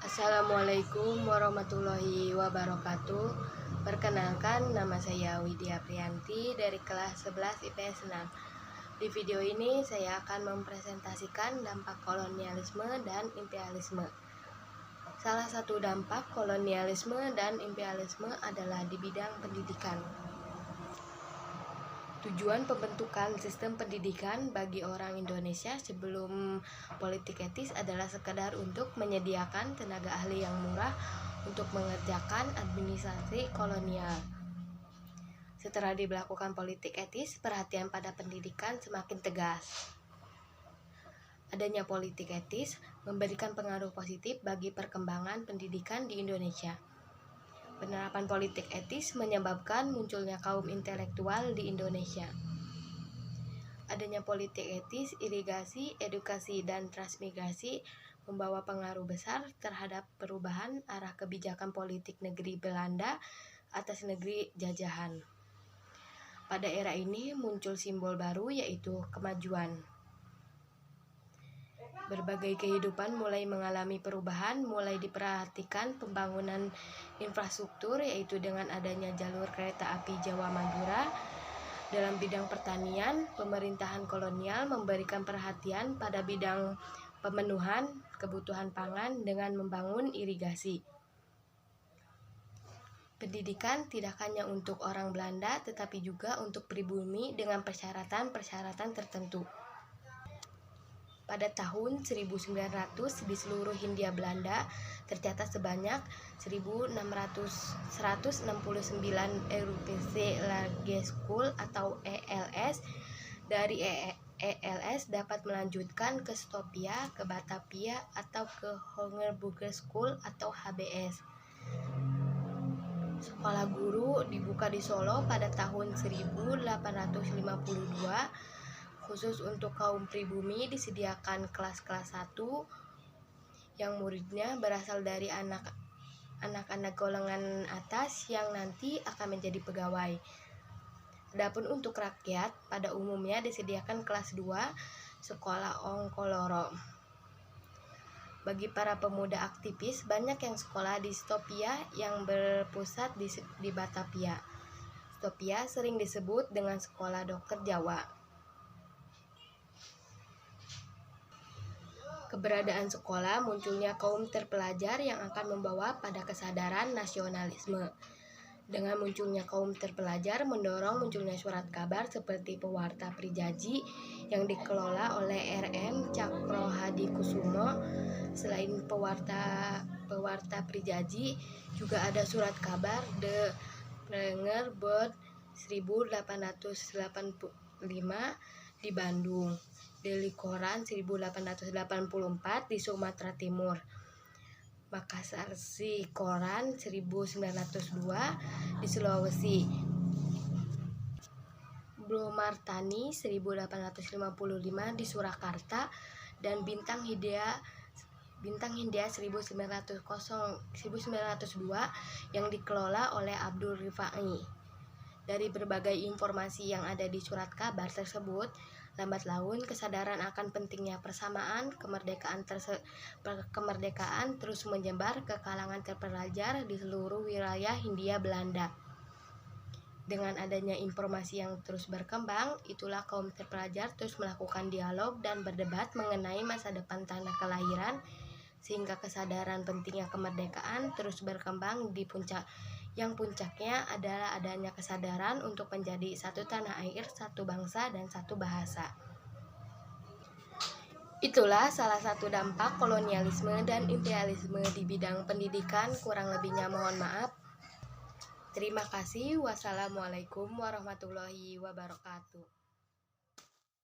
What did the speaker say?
Assalamualaikum warahmatullahi wabarakatuh. Perkenalkan, nama saya Widya Priyanti dari kelas 11 IPS 6. Di video ini saya akan mempresentasikan dampak kolonialisme dan imperialisme. Salah satu dampak kolonialisme dan imperialisme adalah di bidang pendidikan. Tujuan pembentukan sistem pendidikan bagi orang Indonesia sebelum politik etis adalah sekadar untuk menyediakan tenaga ahli yang murah untuk mengerjakan administrasi kolonial. Setelah diberlakukan politik etis, perhatian pada pendidikan semakin tegas. Adanya politik etis memberikan pengaruh positif bagi perkembangan pendidikan di Indonesia. Penerapan politik etis menyebabkan munculnya kaum intelektual di Indonesia. Adanya politik etis, irigasi, edukasi, dan transmigrasi membawa pengaruh besar terhadap perubahan arah kebijakan politik negeri Belanda atas negeri jajahan. Pada era ini muncul simbol baru, yaitu kemajuan. Berbagai kehidupan mulai mengalami perubahan, mulai diperhatikan pembangunan infrastruktur, yaitu dengan adanya jalur kereta api Jawa Madura. Dalam bidang pertanian, pemerintahan kolonial memberikan perhatian pada bidang pemenuhan kebutuhan pangan dengan membangun irigasi. Pendidikan tidak hanya untuk orang Belanda, tetapi juga untuk pribumi dengan persyaratan-persyaratan tertentu. Pada tahun 1900 di seluruh Hindia Belanda tercatat sebanyak 1.169 RUPC Large School atau ELS. Dari ELS dapat melanjutkan ke Stopia, ke Batavia, atau ke Hongerburger School atau HBS. Sekolah guru dibuka di Solo pada tahun 1852. Khusus untuk kaum pribumi disediakan kelas-kelas 1 yang muridnya berasal dari anak-anak golongan atas yang nanti akan menjadi pegawai. Adapun untuk rakyat pada umumnya disediakan kelas 2 sekolah Ongkoloro. Bagi para pemuda aktivis, banyak yang sekolah di Stopia yang berpusat di Batavia. Stopia sering disebut dengan sekolah dokter Jawa. Keberadaan sekolah, munculnya kaum terpelajar yang akan membawa pada kesadaran nasionalisme. Dengan munculnya kaum terpelajar mendorong munculnya surat kabar seperti Pewarta Prijaji yang dikelola oleh R.M. Cakrohadikusumo. Selain Pewarta Prijaji, juga ada surat kabar The Pranger Bird 1885 di Bandung, Daily Koran 1884 di Sumatera Timur, Makassar Si Koran 1902 di Sulawesi, Blomartani 1855 di Surakarta, dan Bintang Hindia 1902 yang dikelola oleh Abdul Rifai. Dari berbagai informasi yang ada di surat kabar tersebut, lambat laun kesadaran akan pentingnya persamaan kemerdekaan terus menyebar ke kalangan terpelajar di seluruh wilayah Hindia Belanda. Dengan adanya informasi yang terus berkembang, itulah kaum terpelajar terus melakukan dialog dan berdebat mengenai masa depan tanah kelahiran, sehingga kesadaran pentingnya kemerdekaan terus berkembang di puncaknya adalah adanya kesadaran untuk menjadi satu tanah air, satu bangsa, dan satu bahasa. Itulah salah satu dampak kolonialisme dan imperialisme di bidang pendidikan. Kurang lebihnya mohon maaf. Terima kasih. Wassalamualaikum warahmatullahi wabarakatuh.